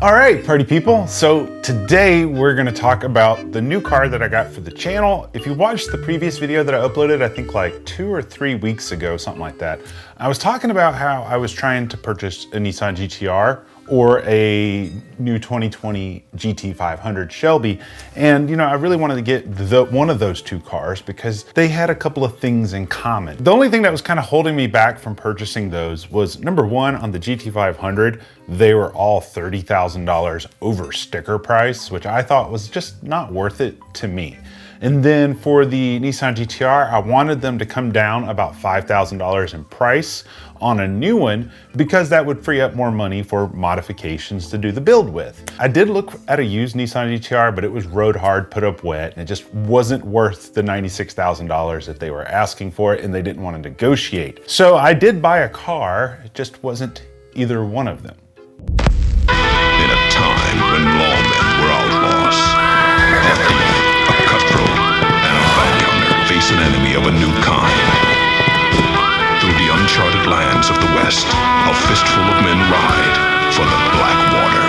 All right, party people. So today we're gonna talk about the new car that I got for the channel. If you watched the previous video that I uploaded, I think like 2 or 3 weeks ago, something like that, I was talking about how I was trying to purchase a Nissan GT-R or a new 2020 GT500 Shelby. And you know, I really wanted to get one of those two cars because they had a couple of things in common. The only thing that was kind of holding me back from purchasing those was, number one, on the GT500, they were all $30,000 over sticker price, which I thought was just not worth it to me. And then for the Nissan GT-R, I wanted them to come down about $5,000 in price on a new one because that would free up more money for modifications to do the build with. I did look at a used Nissan GT-R, but it was road hard, put up wet, and it just wasn't worth the $96,000 that they were asking for it, and they didn't want to negotiate. So I did buy a car, it just wasn't either one of them. In a time when lawmen were outlaws, a thief, a cutthroat, and a bounty hunter face an enemy of a new kind. Through the uncharted lands of the West, a fistful of men ride for the Black Water.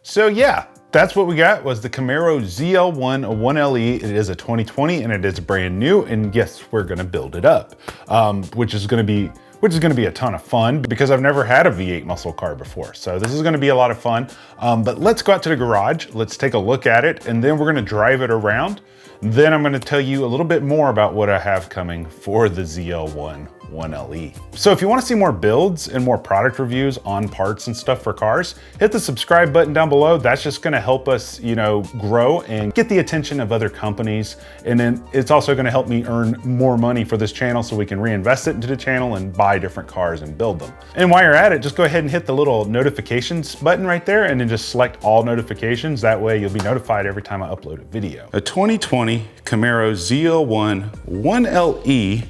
So yeah, that's what we got, was the Camaro ZL1 1LE. It is a 2020 and it is brand new, and yes, we're gonna build it up, which is gonna be a ton of fun because I've never had a V8 muscle car before. So this is gonna be a lot of fun. But let's go out to the garage, let's take a look at it, and then we're gonna drive it around. Then I'm gonna tell you a little bit more about what I have coming for the ZL1 1LE. So if you wanna see more builds and more product reviews on parts and stuff for cars, hit the subscribe button down below. That's just gonna help us, you know, grow and get the attention of other companies. And then it's also gonna help me earn more money for this channel so we can reinvest it into the channel and buy different cars and build them. And while you're at it, just go ahead and hit the little notifications button right there and then just select all notifications. That way you'll be notified every time I upload a video. A 2020 Camaro ZL1 1LE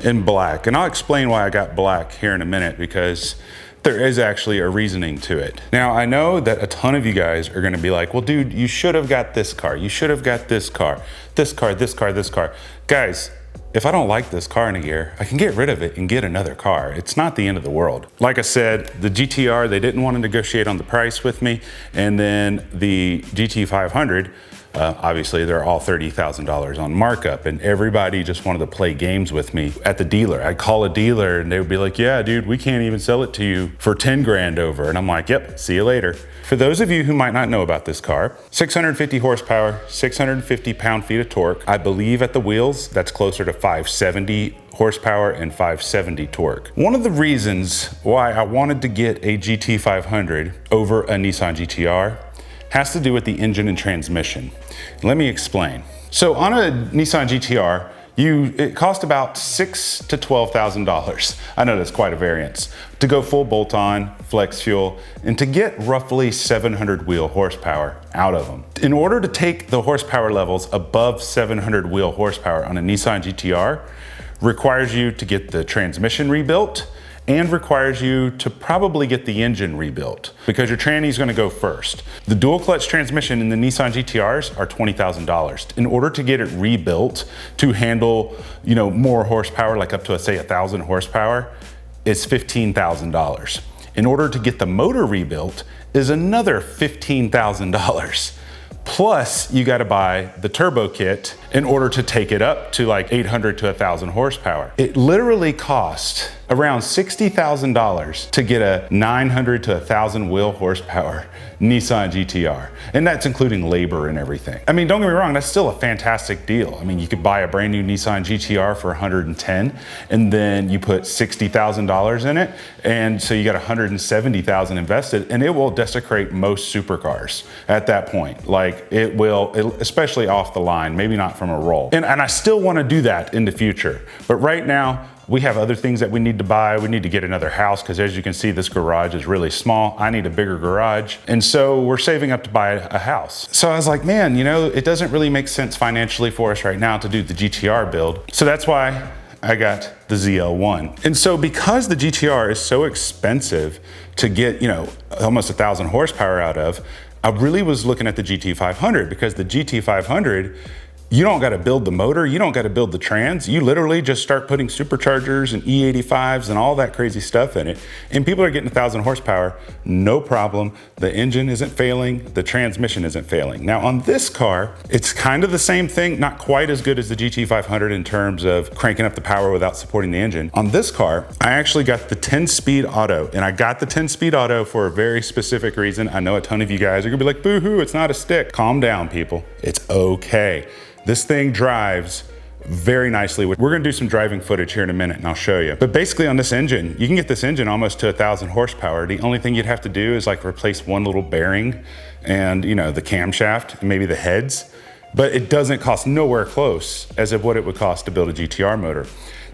in black. And I'll explain why I got black here in a minute because there is actually a reasoning to it. Now, I know that a ton of you guys are gonna be like, well, dude, you should have got this car. You should have got this car, this car, this car, this car. Guys, if I don't like this car in a year, I can get rid of it and get another car. It's not the end of the world. Like I said, the GT-R, they didn't want to negotiate on the price with me. And then the GT500, obviously they're all $30,000 on markup, and everybody just wanted to play games with me at the dealer. I'd call a dealer and they would be like, yeah, dude, we can't even sell it to you for 10 grand over. And I'm like, yep, see you later. For those of you who might not know about this car, 650 horsepower, 650 pound-feet of torque. I believe at the wheels, that's closer to 570 horsepower and 570 torque. One of the reasons why I wanted to get a GT500 over a Nissan GT-R has to do with the engine and transmission. Let me explain. So on a Nissan GT-R, it cost about $6,000 to $12,000. I know that's quite a variance. To go full bolt-on, flex fuel, and to get roughly 700 wheel horsepower out of them. In order to take the horsepower levels above 700 wheel horsepower on a Nissan GT-R, requires you to get the transmission rebuilt and requires you to probably get the engine rebuilt because your tranny is going to go first. The dual clutch transmission in the Nissan GT-Rs are $20,000. In order to get it rebuilt to handle, you know, more horsepower, like up to say 1,000 horsepower, it's $15,000. In order to get the motor rebuilt is another $15,000. Plus, you gotta buy the turbo kit in order to take it up to like 800 to 1,000 horsepower. It literally cost around $60,000 to get a 900 to 1,000 wheel horsepower Nissan GTR. And that's including labor and everything. I mean, don't get me wrong, that's still a fantastic deal. I mean, you could buy a brand new Nissan GTR for 110, and then you put $60,000 in it, and so you got 170,000 invested, and it will desecrate most supercars at that point. Like it will, especially off the line, maybe not from a roll. And I still want to do that in the future. But right now, we have other things that we need to buy. We need to get another house because as you can see, this garage is really small. I need a bigger garage. And so we're saving up to buy a house. So I was like, man, you know, it doesn't really make sense financially for us right now to do the GTR build. So that's why I got the ZL1. And so because the GTR is so expensive to get, you know, almost 1,000 horsepower out of, I really was looking at the GT500 because the GT500, you don't got to build the motor, you don't got to build the trans, you literally just start putting superchargers and E85s and all that crazy stuff in it, and people are getting 1,000 horsepower, no problem. The engine isn't failing, the transmission isn't failing. Now on this car, it's kind of the same thing, not quite as good as the GT500 in terms of cranking up the power without supporting the engine. On this car, I actually got the 10-speed auto, and I got the 10-speed auto for a very specific reason. I know a ton of you guys are gonna be like, boo-hoo, it's not a stick. Calm down, people, it's okay. This thing drives very nicely. We're gonna do some driving footage here in a minute and I'll show you. But basically on this engine, you can get this engine almost to 1,000 horsepower. The only thing you'd have to do is like replace one little bearing and, you know, the camshaft and maybe the heads, but it doesn't cost nowhere close as of what it would cost to build a GTR motor.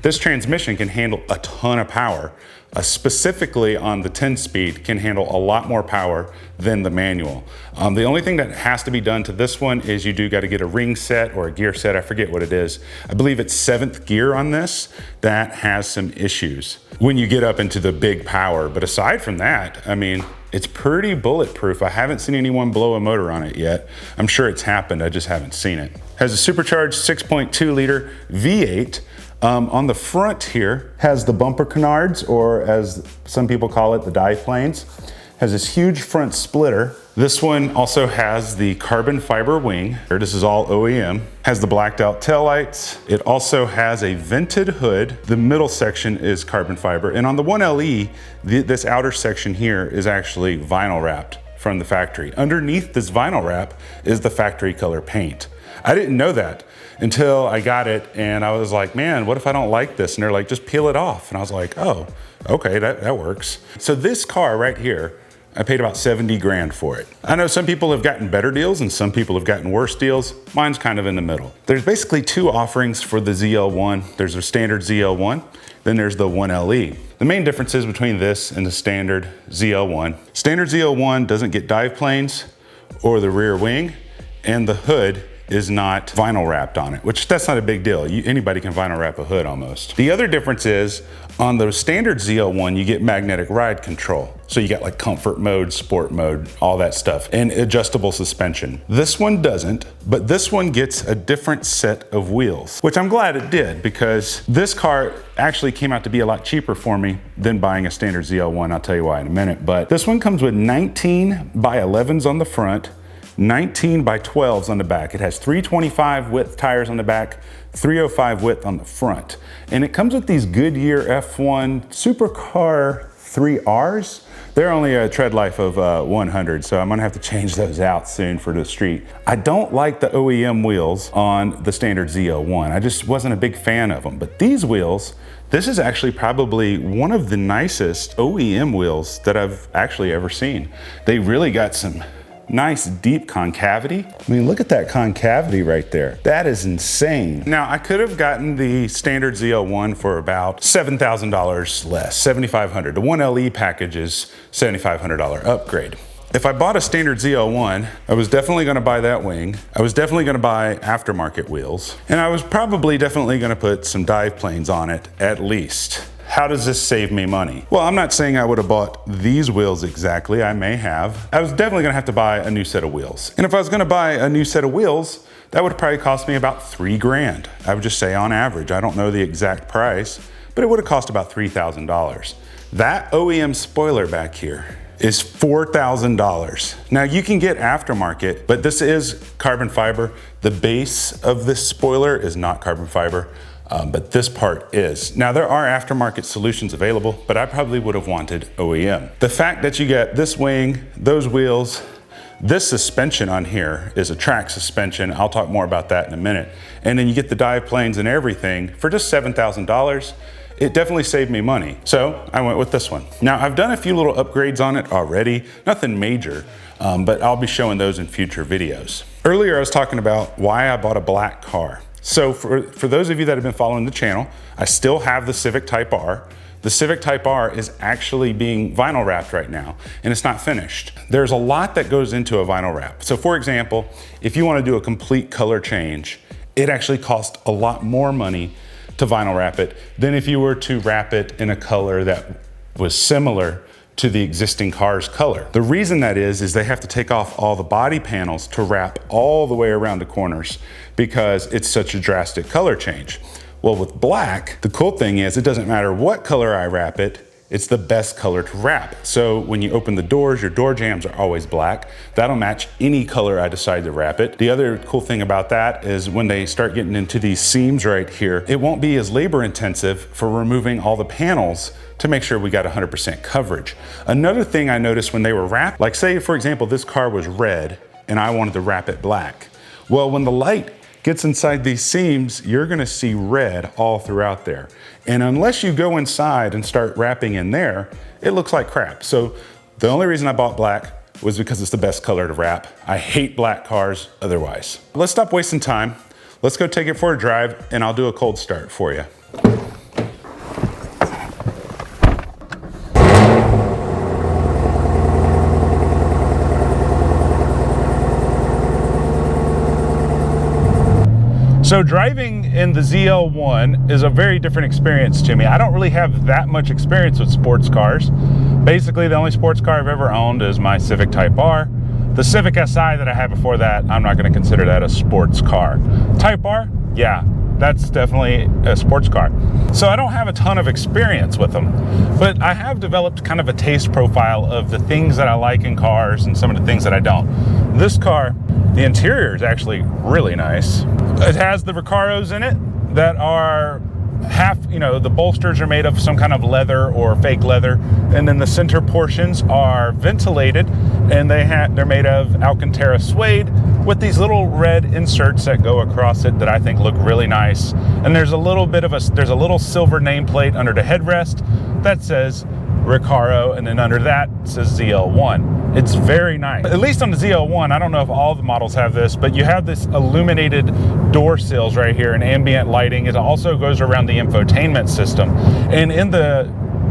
This transmission can handle a ton of power. Specifically on the 10-speed can handle a lot more power than the manual. The only thing that has to be done to this one is you do got to get a ring set or a gear set, I forget what it is. I believe it's 7th gear on this that has some issues when you get up into the big power. But aside from that, I mean, it's pretty bulletproof. I haven't seen anyone blow a motor on it yet. I'm sure it's happened, I just haven't seen it. Has a supercharged 6.2 liter V8. On the front here has the bumper canards, or as some people call it, the dive planes. Has this huge front splitter. This one also has the carbon fiber wing. This is all OEM. Has the blacked out taillights. It also has a vented hood. The middle section is carbon fiber. And on the 1LE, this outer section here is actually vinyl wrapped from the factory. Underneath this vinyl wrap is the factory color paint. I didn't know that until I got it, and I was like, man, what if I don't like this? And they're like, just peel it off. And I was like, oh, okay, that works. So this car right here, I paid about 70 grand for it. I know some people have gotten better deals and some people have gotten worse deals. Mine's kind of in the middle. There's basically two offerings for the ZL1. There's a standard ZL1, then there's the 1LE. The main differences between this and the standard ZL1. Standard ZL1 doesn't get dive planes or the rear wing, and the hood is not vinyl wrapped on it, which that's not a big deal. Anybody can vinyl wrap a hood almost. The other difference is on the standard ZL1, you get magnetic ride control. So you got like comfort mode, sport mode, all that stuff, and adjustable suspension. This one doesn't, but this one gets a different set of wheels, which I'm glad it did because this car actually came out to be a lot cheaper for me than buying a standard ZL1. I'll tell you why in a minute, but this one comes with 19 by 11s on the front, 19 by 12s on the back. It has 325 width tires on the back, 305 width on the front. And it comes with these Goodyear F1 Supercar 3Rs. They're only a tread life of 100, so I'm gonna have to change those out soon for the street. I don't like the OEM wheels on the standard ZL1. I just wasn't a big fan of them. But these wheels, this is actually probably one of the nicest OEM wheels that I've actually ever seen. They really got some nice deep concavity. I mean, look at that concavity right there. That is insane. Now, I could have gotten the standard ZL1 for about $7,000 less, $7,500. The 1LE package is $7,500 upgrade. If I bought a standard ZL1, I was definitely gonna buy that wing. I was definitely gonna buy aftermarket wheels. And I was probably definitely gonna put some dive planes on it at least. How does this save me money? Well, I'm not saying I would have bought these wheels exactly, I may have. I was definitely gonna have to buy a new set of wheels. And if I was gonna buy a new set of wheels, that would probably cost me about 3 grand. I would just say on average, I don't know the exact price, but it would have cost about $3,000. That OEM spoiler back here is $4,000. Now you can get aftermarket, but this is carbon fiber. The base of this spoiler is not carbon fiber. but this part is. Now there are aftermarket solutions available, but I probably would have wanted OEM. The fact that you get this wing, those wheels, this suspension on here is a track suspension. I'll talk more about that in a minute. And then you get the dive planes and everything for just $7,000. It definitely saved me money. So I went with this one. Now I've done a few little upgrades on it already, nothing major, but I'll be showing those in future videos. Earlier I was talking about why I bought a black car. So for those of you that have been following the channel, I still have the Civic Type R. The Civic Type R is actually being vinyl wrapped right now, and it's not finished. There's a lot that goes into a vinyl wrap. So for example, if you want to do a complete color change, it actually costs a lot more money to vinyl wrap it than if you were to wrap it in a color that was similar to the existing car's color. The reason that is they have to take off all the body panels to wrap all the way around the corners because it's such a drastic color change. Well, with black, the cool thing is it doesn't matter what color I wrap it, it's the best color to wrap. So when you open the doors, your door jambs are always black. That'll match any color I decide to wrap it. The other cool thing about that is when they start getting into these seams right here, it won't be as labor intensive for removing all the panels to make sure we got 100% coverage. Another thing I noticed when they were wrapped, like say for example, this car was red and I wanted to wrap it black. Well, when the light gets inside these seams, you're gonna see red all throughout there. And unless you go inside and start wrapping in there, it looks like crap. So the only reason I bought black was because it's the best color to wrap. I hate black cars otherwise. Let's stop wasting time. Let's go take it for a drive and I'll do a cold start for you. So driving in the ZL1 is a very different experience to me. I don't really have that much experience with sports cars. Basically, the only sports car I've ever owned is my Civic Type R. The Civic Si that I had before that, I'm not going to consider that a sports car. Type R, yeah, that's definitely a sports car. So I don't have a ton of experience with them, but I have developed kind of a taste profile of the things that I like in cars and some of the things that I don't. This car, the interior is actually really nice. It has the Recaros in it that are half, you know, the bolsters are made of some kind of leather or fake leather, and then the center portions are ventilated, and they're made of Alcantara suede with these little red inserts that go across it that I think look really nice. And there's a little silver nameplate under the headrest that says Recaro, and then under that says ZL1. It's very nice. At least on the ZL1, I don't know if all the models have this, but you have this illuminated door sills right here and ambient lighting. It also goes around the infotainment system. And in the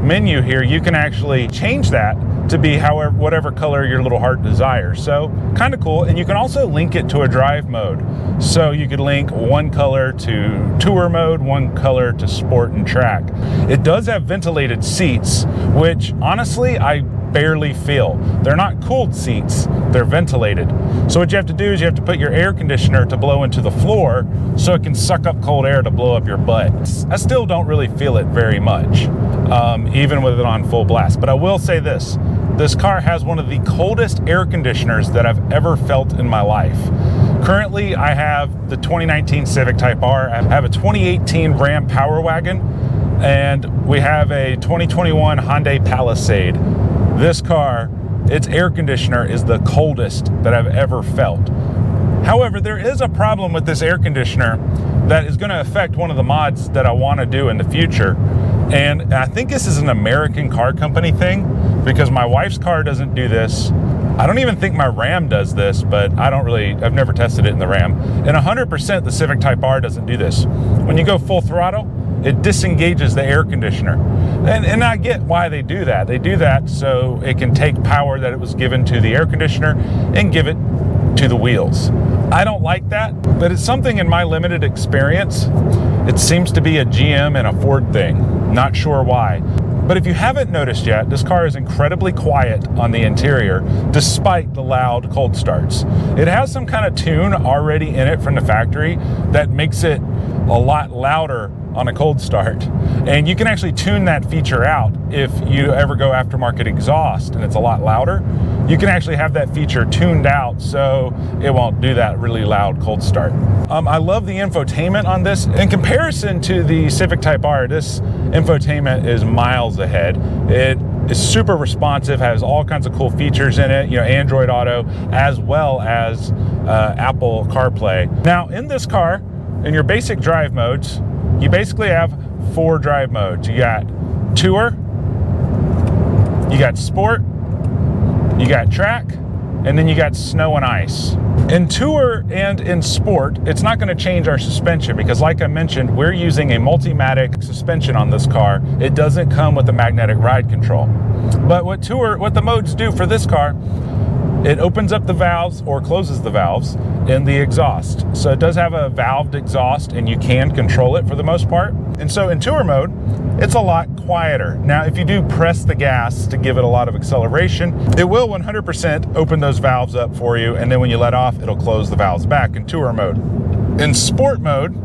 menu here, you can actually change that to be whatever color your little heart desires. So kind of cool. And you can also link it to a drive mode. So you could link one color to tour mode, one color to sport and track. It does have ventilated seats, which honestly, I barely feel. They're not cooled seats, they're ventilated. So what you have to do is you have to put your air conditioner to blow into the floor so it can suck up cold air to blow up your butt. I still don't really feel it very much, even with it on full blast. But I will say this car has one of the coldest air conditioners that I've ever felt in my life. Currently, I have the 2019 Civic Type R, I have a 2018 Ram Power Wagon, and we have a 2021 Hyundai Palisade. This car, its air conditioner is the coldest that I've ever felt. However, there is a problem with this air conditioner that is going to affect one of the mods that I want to do in the future. And I think this is an American car company thing, because my wife's car doesn't do this. I don't even think my Ram does this, but I've never tested it in the Ram. And 100% the Civic Type R doesn't do this. When you go full throttle, it disengages the air conditioner. And I get why they do that. They do that so it can take power that it was given to the air conditioner and give it to the wheels. I don't like that, but it's something in my limited experience. It seems to be a GM and a Ford thing. Not sure why. But if you haven't noticed yet, this car is incredibly quiet on the interior, despite the loud cold starts. It has some kind of tune already in it from the factory that makes it a lot louder on a cold start. And you can actually tune that feature out if you ever go aftermarket exhaust and it's a lot louder. You can actually have that feature tuned out so it won't do that really loud cold start. I love the infotainment on this. In comparison to the Civic Type R, this infotainment is miles ahead. It is super responsive, has all kinds of cool features in it, you know, Android Auto, as well as Apple CarPlay. Now, in this car, in your basic drive modes, you basically have 4 drive modes. You got Tour, you got Sport, you got Track, and then you got Snow and Ice. In Tour and in Sport, it's not going to change our suspension because, like I mentioned, we're using a Multimatic suspension on this car. It doesn't come with a magnetic ride control. But what the modes do for this car, it opens up the valves or closes the valves in the exhaust. So it does have a valved exhaust and you can control it for the most part. And so in Tour mode, it's a lot quieter. Now, if you do press the gas to give it a lot of acceleration, it will 100% open those valves up for you. And then when you let off, it'll close the valves back in Tour mode. In Sport mode,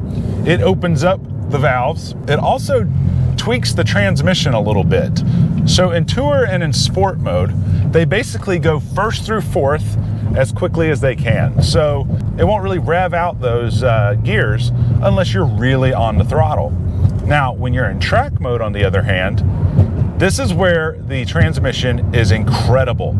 it opens up the valves. It also tweaks the transmission a little bit. So in Tour and in Sport mode, they basically go first through fourth as quickly as they can. So it won't really rev out those gears unless you're really on the throttle. Now, when you're in Track mode, on the other hand, this is where the transmission is incredibly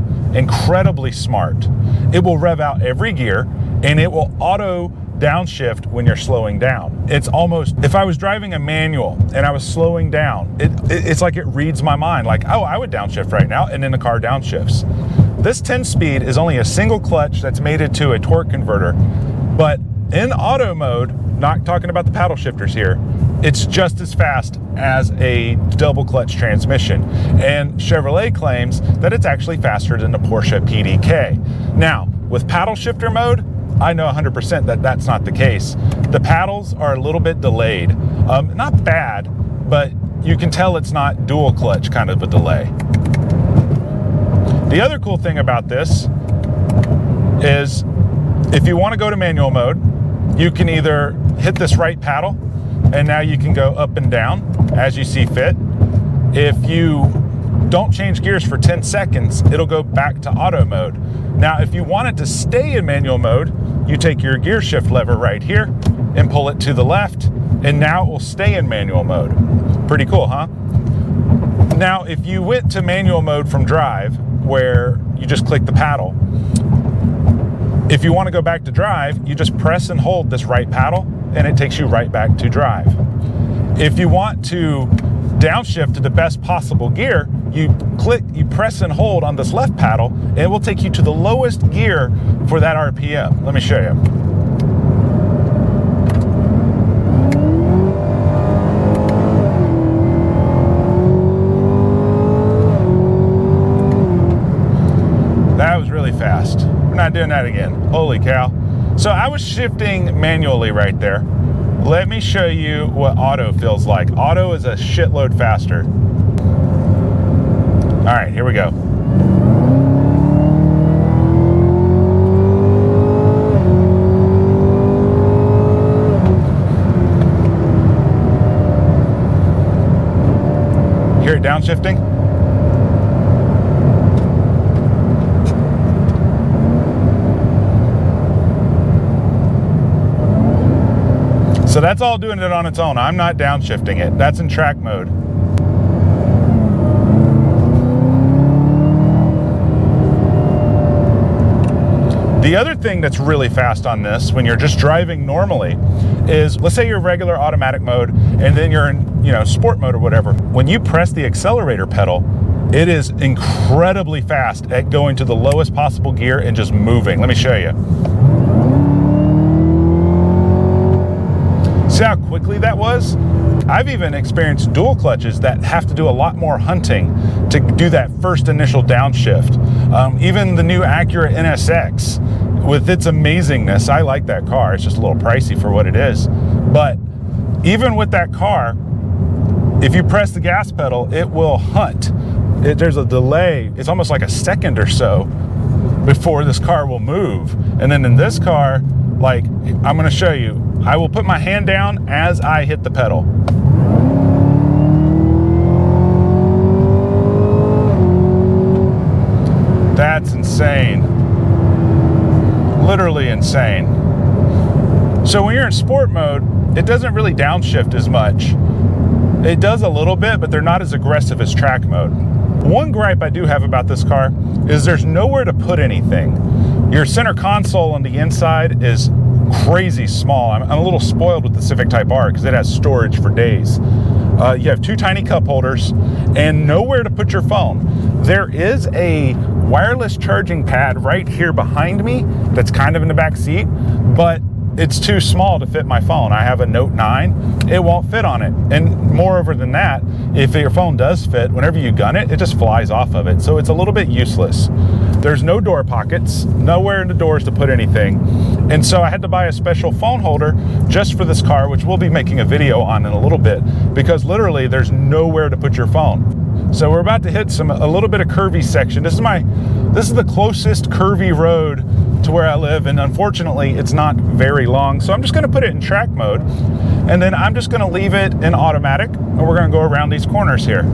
smart. It will rev out every gear and it will auto downshift when you're slowing down. It's almost, if I was driving a manual and I was slowing down, it's like it reads my mind, like, oh, I would downshift right now, and then the car downshifts. This 10-speed is only a single clutch that's mated to a torque converter, but in auto mode, not talking about the paddle shifters here, it's just as fast as a double clutch transmission. And Chevrolet claims that it's actually faster than the Porsche PDK. Now, with paddle shifter mode, I know 100% that that's not the case. The paddles are a little bit delayed. Not bad, but you can tell it's not dual clutch kind of a delay. The other cool thing about this is if you want to go to manual mode, you can either hit this right paddle and now you can go up and down as you see fit. If you don't change gears for 10 seconds, it'll go back to auto mode. Now, if you want it to stay in manual mode, you take your gear shift lever right here and pull it to the left, and now it will stay in manual mode. Pretty cool, huh? Now, if you went to manual mode from drive, where you just click the paddle, if you want to go back to drive, you just press and hold this right paddle, and it takes you right back to drive. If you want to downshift to the best possible gear, you press and hold on this left paddle, and it will take you to the lowest gear for that RPM. Let me show you. That was really fast. We're not doing that again. Holy cow. So I was shifting manually right there. Let me show you what auto feels like. Auto is a shitload faster. All right, here we go. Hear it downshifting? So that's all doing it on its own. I'm not downshifting it. That's in track mode. The other thing that's really fast on this when you're just driving normally is, let's say you're regular automatic mode and then you're in, sport mode or whatever. When you press the accelerator pedal, it is incredibly fast at going to the lowest possible gear and just moving. Let me show you. See how quickly that was? I've even experienced dual clutches that have to do a lot more hunting to do that first initial downshift. Even the new Acura NSX, with its amazingness, I like that car. It's just a little pricey for what it is. But even with that car, if you press the gas pedal, it will hunt. There's a delay. It's almost like a second or so before this car will move. And then in this car, like, I'm gonna show you, I will put my hand down as I hit the pedal. insane. Literally insane. So when you're in sport mode, it doesn't really downshift as much. It does a little bit, but they're not as aggressive as track mode. One gripe I do have about this car is there's nowhere to put anything. Your center console on the inside is crazy small. I'm a little spoiled with the Civic Type R because it has storage for days. You have two tiny cup holders and nowhere to put your phone. There is a wireless charging pad right here behind me that's kind of in the back seat, but it's too small to fit my phone. I have a Note 9, it won't fit on it. And moreover than that, if your phone does fit, whenever you gun it, it just flies off of it. So it's a little bit useless. There's no door pockets, nowhere in the doors to put anything. And so I had to buy a special phone holder just for this car, which we'll be making a video on in a little bit, because literally there's nowhere to put your phone. So we're about to hit a little bit of curvy section. This is the closest curvy road to where I live, and unfortunately it's not very long. So I'm just gonna put it in track mode, and then I'm just gonna leave it in automatic, and we're gonna go around these corners here.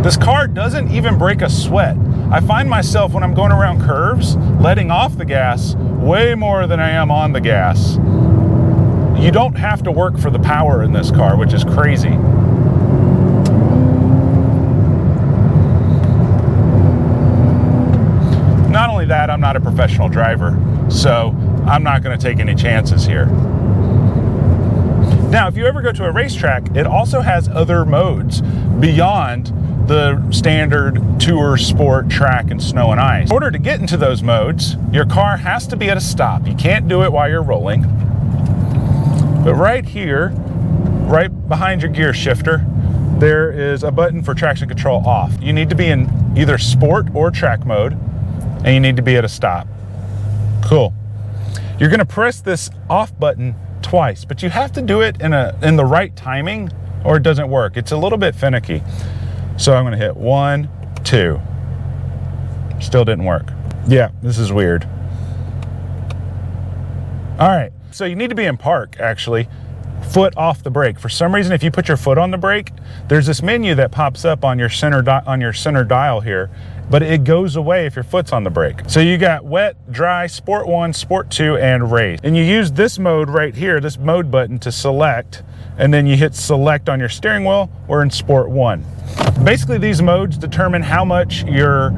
This car doesn't even break a sweat. I find myself when I'm going around curves, letting off the gas way more than I am on the gas. You don't have to work for the power in this car, which is crazy. Not only that, I'm not a professional driver, so I'm not going to take any chances here. Now, if you ever go to a racetrack, it also has other modes beyond the standard tour, sport, track, and snow and ice. In order to get into those modes, your car has to be at a stop. You can't do it while you're rolling. But right here, right behind your gear shifter, there is a button for traction control off. You need to be in either sport or track mode, and you need to be at a stop. Cool. You're gonna press this off button twice, but you have to do it in the right timing or it doesn't work. It's a little bit finicky. So I'm gonna hit 1, 2. Still didn't work. Yeah, this is weird. All right, so you need to be in park, actually. Foot off the brake. For some reason, if you put your foot on the brake, there's this menu that pops up on your center dial here, but it goes away if your foot's on the brake. So you got wet, dry, Sport 1, Sport 2, and race. And you use this mode right here, this mode button, to select, and then you hit select on your steering wheel or in Sport 1. Basically, these modes determine how much your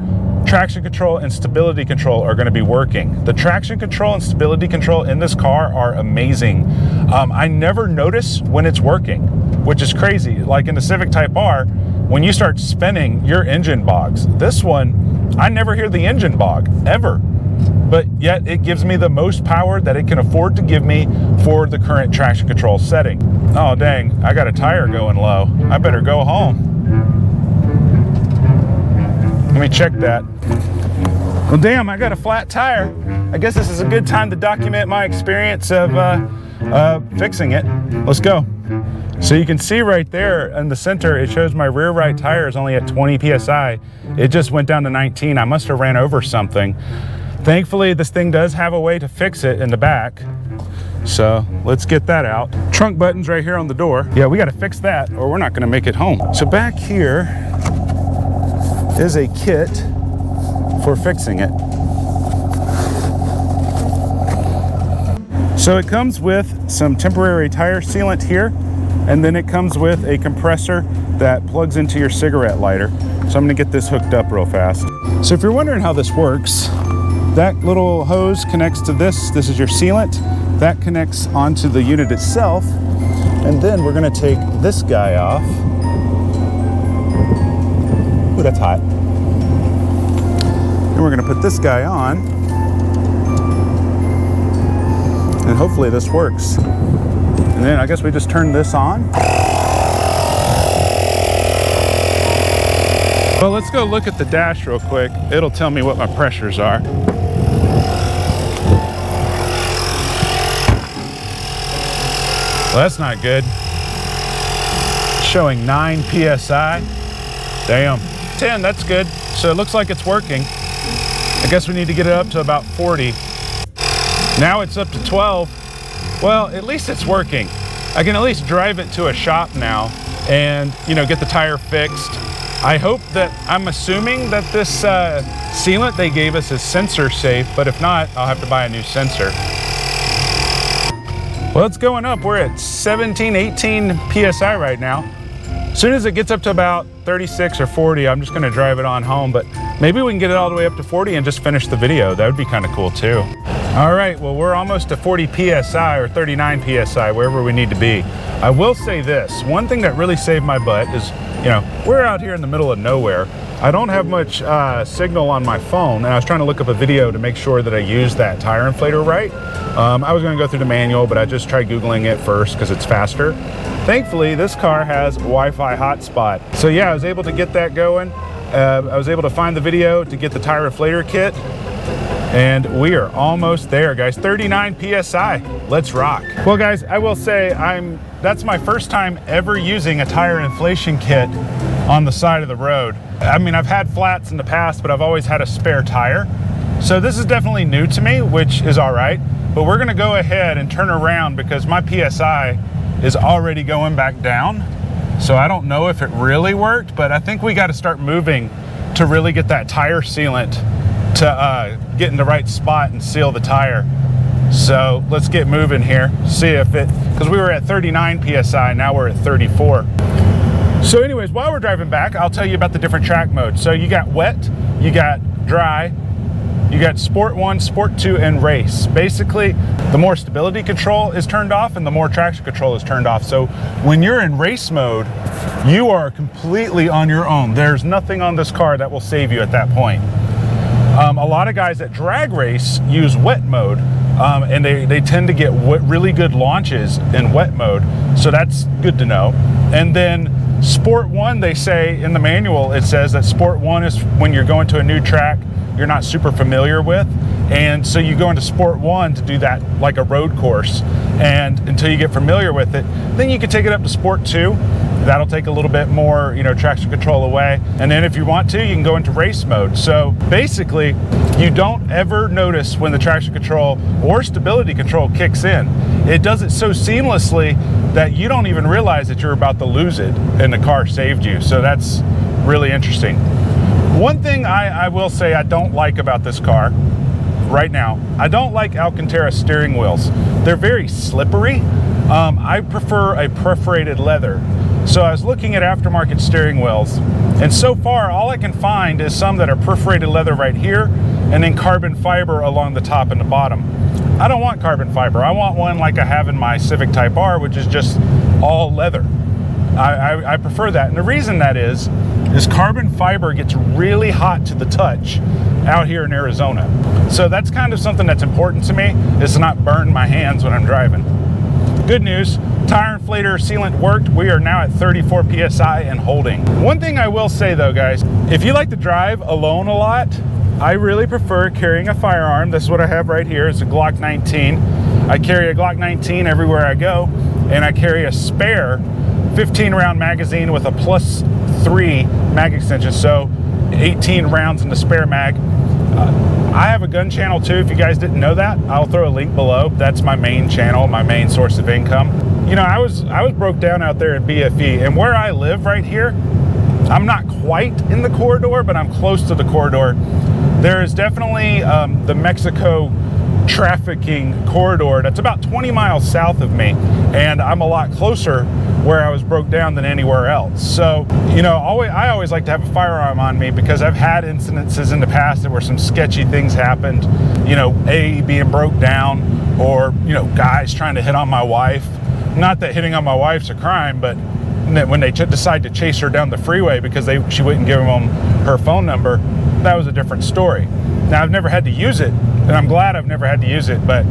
traction control and stability control are going to be working. The traction control and stability control in this car are amazing. I never notice when it's working, which is crazy. Like in the Civic Type R, when you start spinning, your engine bogs. This one, I never hear the engine bog, ever. But yet it gives me the most power that it can afford to give me for the current traction control setting. Oh dang, I got a tire going low. I better go home. Let me check that. Well, damn, I got a flat tire. I guess this is a good time to document my experience of fixing it. Let's go. So you can see right there in the center, it shows my rear right tire is only at 20 PSI. It just went down to 19. I must have ran over something. Thankfully, this thing does have a way to fix it in the back. So let's get that out. Trunk button's right here on the door. Yeah, we gotta fix that or we're not gonna make it home. So back here is a kit for fixing it. So it comes with some temporary tire sealant here, and then it comes with a compressor that plugs into your cigarette lighter. So I'm gonna get this hooked up real fast. So if you're wondering how this works, that little hose connects to this. This is your sealant. That connects onto the unit itself. And then we're gonna take this guy off. Ooh, that's hot. And we're gonna put this guy on. And hopefully this works. And then I guess we just turn this on. Well, let's go look at the dash real quick. It'll tell me what my pressures are. Well, that's not good. Showing 9 PSI. Damn. 10, that's good. So it looks like it's working. I guess we need to get it up to about 40. Now it's up to 12. Well, at least it's working. I can at least drive it to a shop now and, you know, get the tire fixed. I hope that, I'm assuming that this sealant they gave us is sensor safe, but if not, I'll have to buy a new sensor. Well, it's going up. We're at 17, 18 PSI right now. As soon as it gets up to about 36 or 40, I'm just gonna drive it on home, but maybe we can get it all the way up to 40 and just finish the video. That would be kind of cool too. All right, well, we're almost to 40 PSI or 39 PSI, wherever we need to be. I will say this, one thing that really saved my butt is, you know, we're out here in the middle of nowhere. I don't have much signal on my phone, and I was trying to look up a video to make sure that I used that tire inflator right. I was gonna go through the manual, but I just tried Googling it first because it's faster. Thankfully, this car has Wi-Fi hotspot. So yeah, I was able to get that going. I was able to find the video to get the tire inflator kit. And we are almost there, guys. 39 PSI, let's rock. Well, guys, I will say that's my first time ever using a tire inflation kit on the side of the road. I mean, I've had flats in the past, but I've always had a spare tire. So this is definitely new to me, which is all right. But we're gonna go ahead and turn around because my PSI is already going back down. So I don't know if it really worked, but I think we gotta start moving to really get that tire sealant to get in the right spot and seal the tire. So let's get moving here, see if it, because we were at 39 PSI, now we're at 34. So anyways, while we're driving back, I'll tell you about the different track modes. So you got wet, you got dry, you got Sport 1, Sport 2, and Race. Basically, the more stability control is turned off and the more traction control is turned off. So when you're in race mode, you are completely on your own. There's nothing on this car that will save you at that point. A lot of guys that drag race use wet mode, and they tend to get really good launches in wet mode. So that's good to know. And then Sport 1, they say in the manual, it says that Sport 1 is when you're going to a new track you're not super familiar with. And so you go into Sport 1 to do that like a road course. And until you get familiar with it, then you can take it up to Sport 2. That'll take a little bit more, you know, traction control away. And then if you want to, you can go into race mode. So basically, you don't ever notice when the traction control or stability control kicks in. It does it so seamlessly that you don't even realize that you're about to lose it and the car saved you. So that's really interesting. One thing I will say I don't like about this car right now, I don't like Alcantara steering wheels. They're very slippery. I prefer a perforated leather. So I was looking at aftermarket steering wheels, and so far all I can find is some that are perforated leather right here and then carbon fiber along the top and the bottom. I don't want carbon fiber. I want one like I have in my Civic Type R, which is just all leather. I prefer that, and the reason that is carbon fiber gets really hot to the touch out here in Arizona. So that's kind of something that's important to me, is to not burn my hands when I'm driving. Good news, tire inflator sealant worked. We are now at 34 PSI and holding. One thing I will say though, guys, if you like to drive alone a lot, I really prefer carrying a firearm. This is what I have right here. It's a Glock 19. I carry a Glock 19 everywhere I go, and I carry a spare 15 round magazine with a +3 mag extension, so 18 rounds in the spare mag. I have a gun channel too, if you guys didn't know that. I'll throw a link below. That's my main channel, my main source of income. You know, I was broke down out there at BFE, and where I live right here, I'm not quite in the corridor, but I'm close to the corridor. There is definitely the Mexico trafficking corridor that's about 20 miles south of me, and I'm a lot closer where I was broke down than anywhere else. So, you know, I always like to have a firearm on me because I've had incidences in the past where some sketchy things happened, you know, being broke down, or, you know, guys trying to hit on my wife. Not that hitting on my wife's a crime, but when they decide to chase her down the freeway because she wouldn't give them her phone number, that was a different story. Now, I've never had to use it, and I'm glad I've never had to use it, but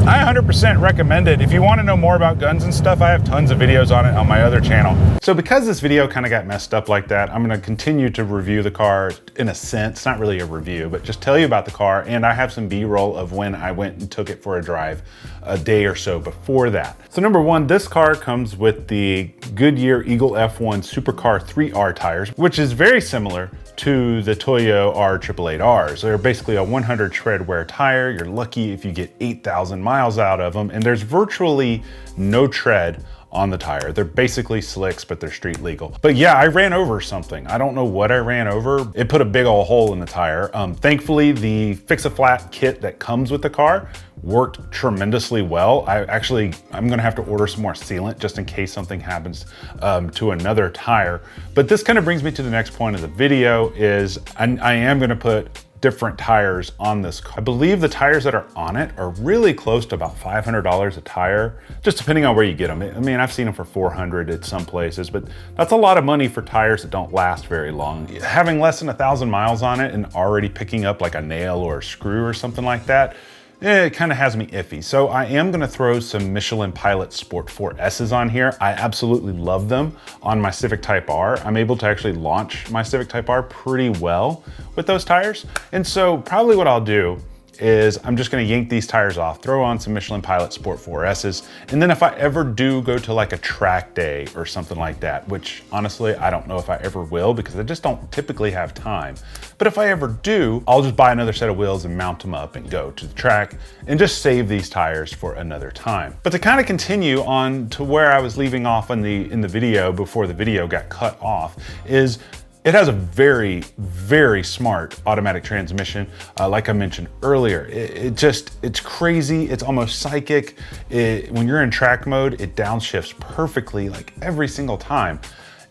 I 100% recommend it. If you want to know more about guns and stuff, I have tons of videos on it on my other channel. So because this video kind of got messed up like that, I'm going to continue to review the car in a sense, not really a review, but just tell you about the car. And I have some B-roll of when I went and took it for a drive a day or so before that. So number one, this car comes with the Goodyear Eagle F1 Supercar 3R tires, which is very similar to the Toyo R888Rs. They're basically a 100 tread wear tire. You're lucky if you get 8,000 miles out of them, and there's virtually no tread on the tire. They're basically slicks, but they're street legal. But yeah, I ran over something. I don't know what I ran over. It put a big old hole in the tire. Thankfully, the Fix-A-Flat kit that comes with the car worked tremendously well. I'm gonna have to order some more sealant just in case something happens to another tire. But this kind of brings me to the next point of the video is I am gonna put different tires on this car. I believe the tires that are on it are really close to about $500 a tire, just depending on where you get them. I mean, I've seen them for $400 at some places, but that's a lot of money for tires that don't last very long. Having less than 1,000 miles on it and already picking up like a nail or a screw or something like that, it kind of has me iffy. So I am gonna throw some Michelin Pilot Sport 4S's on here. I absolutely love them on my Civic Type R. I'm able to actually launch my Civic Type R pretty well with those tires. And so probably what I'll do is I'm just gonna yank these tires off, throw on some Michelin Pilot Sport 4S's, and then if I ever do go to like a track day or something like that, which honestly, I don't know if I ever will because I just don't typically have time. But if I ever do, I'll just buy another set of wheels and mount them up and go to the track and just save these tires for another time. But to kind of continue on to where I was leaving off in the video before the video got cut off is it has a very, very smart automatic transmission. Like I mentioned earlier, it's crazy. It's almost psychic. When you're in track mode, it downshifts perfectly like every single time.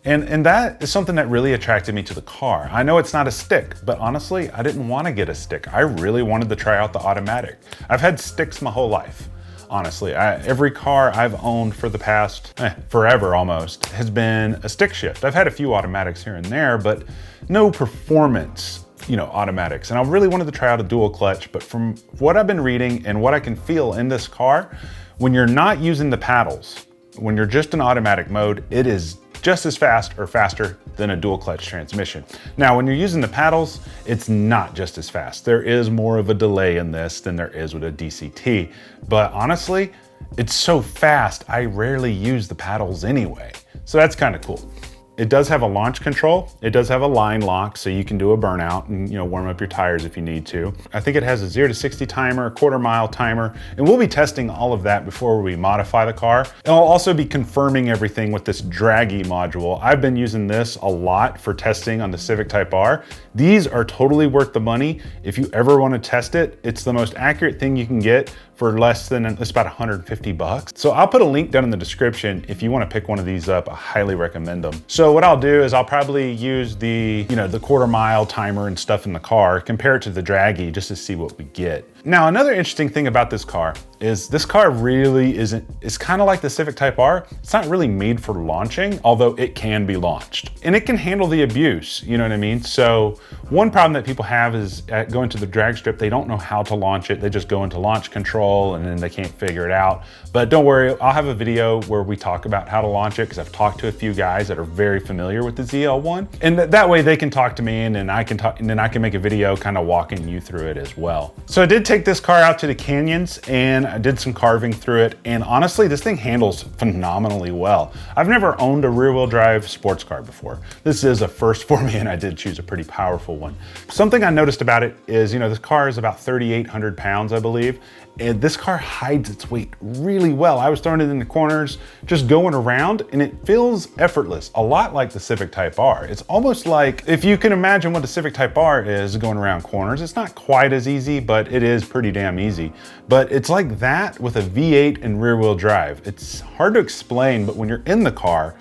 And that is something that really attracted me to the car. I know it's not a stick, but honestly, I didn't want to get a stick. I really wanted to try out the automatic. I've had sticks my whole life. Honestly, every car I've owned for the past, forever almost, has been a stick shift. I've had a few automatics here and there, but no performance, automatics. And I really wanted to try out a dual clutch, but from what I've been reading and what I can feel in this car, when you're not using the paddles, when you're just in automatic mode, it is just as fast or faster than a dual clutch transmission. Now, when you're using the paddles, it's not just as fast. There is more of a delay in this than there is with a DCT. But honestly, it's so fast, I rarely use the paddles anyway. So that's kind of cool. It does have a launch control. It does have a line lock, so you can do a burnout and warm up your tires if you need to. I think it has a 0 to 60 timer, a quarter-mile timer, and we'll be testing all of that before we modify the car. And I'll also be confirming everything with this draggy module. I've been using this a lot for testing on the Civic Type R. These are totally worth the money. If you ever want to test it, it's the most accurate thing you can get for less than, it's about 150 bucks. So I'll put a link down in the description if you want to pick one of these up. I highly recommend them. So what I'll do is I'll probably use the, the quarter-mile timer and stuff in the car, compare it to the draggy just to see what we get. Now, another interesting thing about this car is this car really it's kind of like the Civic Type R. It's not really made for launching, although it can be launched. And it can handle the abuse, you know what I mean? So one problem that people have is at going to the drag strip, they don't know how to launch it. They just go into launch control and then they can't figure it out. But don't worry, I'll have a video where we talk about how to launch it because I've talked to a few guys that are very familiar with the ZL1. And that way they can talk to me and then I can make a video kind of walking you through it as well. So I did take this car out to the canyons and I did some carving through it. And honestly, this thing handles phenomenally well. I've never owned a rear wheel drive sports car before. This is a first for me and I did choose a pretty powerful one. Something I noticed about it is, this car is about 3,800 pounds, I believe. And this car hides its weight really well. I was throwing it in the corners, just going around, and it feels effortless, a lot like the Civic Type R. It's almost like, if you can imagine what the Civic Type R is going around corners, it's not quite as easy, but it is pretty damn easy. But it's like that with a V8 and rear wheel drive. It's hard to explain, but when you're in the car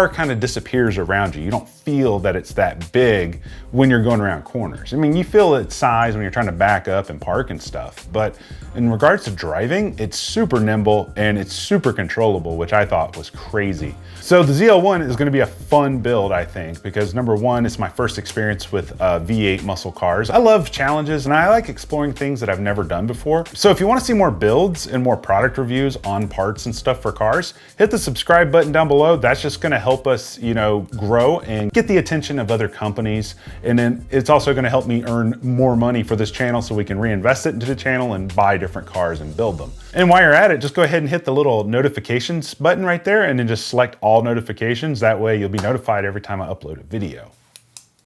kind of disappears around you. You don't feel that it's that big when you're going around corners. I mean, you feel its size when you're trying to back up and park and stuff, but in regards to driving, it's super nimble and it's super controllable, which I thought was crazy. So the ZL1 is gonna be a fun build, I think, because number one, it's my first experience with V8 muscle cars. I love challenges and I like exploring things that I've never done before. So if you wanna see more builds and more product reviews on parts and stuff for cars, hit the subscribe button down below. That's just gonna help us, grow and get the attention of other companies. And then it's also gonna help me earn more money for this channel so we can reinvest it into the channel and buy different cars and build them. And while you're at it, just go ahead and hit the little notifications button right there and then just select all notifications. That way you'll be notified every time I upload a video.